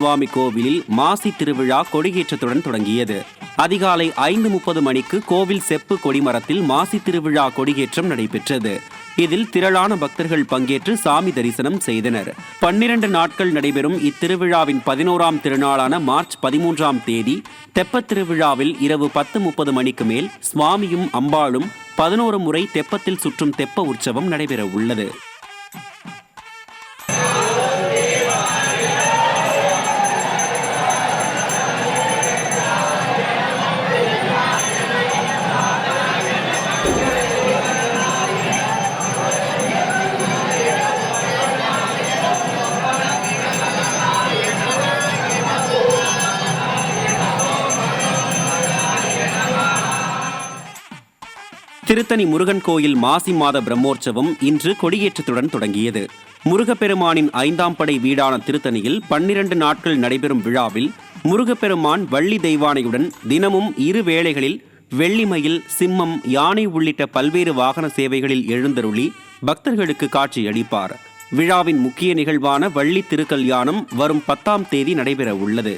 சுவாமி கோவிலில் மாசி திருவிழா கொடியேற்றத்துடன் தொடங்கியது. அதிகாலை 5:30 மணிக்கு கோவில் செப்பு கொடிமரத்தில் மாசி திருவிழா கொடியேற்றம் நடைபெற்றது. இதில் திரளான பக்தர்கள் பங்கேற்று சாமி தரிசனம் செய்தனர். 12 நாட்கள் நடைபெறும் இத்திருவிழாவின் 11ஆம் திருநாளான மார்ச் 13ஆம் தேதி தெப்பத் திருவிழாவில் இரவு 10:30 மணிக்கு மேல் சுவாமியும் அம்பாளும் 11 முறை தெப்பத்தில் சுற்றும் தெப்ப உற்சவம் நடைபெற உள்ளது. திருத்தணி முருகன் கோயில் மாசி மாத பிரம்மோற்சவம் இன்று கொடியேற்றத்துடன் தொடங்கியது. முருகப்பெருமானின் 5ஆம் படை வீடான திருத்தணியில் 12 நாட்கள் நடைபெறும் விழாவில் முருகப்பெருமான் வள்ளி தெய்வானையுடன் தினமும் 2 வேளைகளில் வெள்ளிமயில், சிம்மம், யானை உள்ளிட்ட பல்வேறு வாகன சேவைகளில் எழுந்தருளி பக்தர்களுக்கு காட்சியளிப்பார். விழாவின் முக்கிய நிகழ்வான வள்ளி திருக்கல்யாணம் வரும் 10ஆம் தேதி நடைபெற உள்ளது.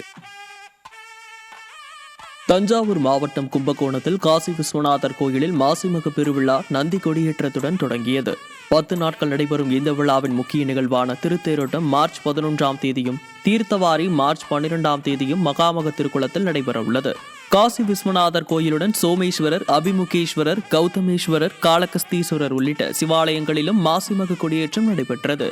தஞ்சாவூர் மாவட்டம் கும்பகோணத்தில் காசி விஸ்வநாதர் கோயிலில் மாசிமக பெருவிழா நந்தி கொடியேற்றத்துடன் தொடங்கியது. 10 நாட்கள் நடைபெறும் இந்த விழாவின் முக்கிய நிகழ்வான திருத்தேரோட்டம் மார்ச் 11ஆம் தேதியும் தீர்த்தவாரி மார்ச் 12ஆம் தேதியும் மகாமக திருக்குளத்தில் நடைபெற உள்ளது. காசி விஸ்வநாதர் கோயிலுடன் சோமேஸ்வரர், அபிமுகேஸ்வரர், கௌதமேஸ்வரர், காளகஸ்தீஸ்வரர் உள்ளிட்ட சிவாலயங்களிலும் மாசிமக கொடியேற்றம் நடைபெற்றது.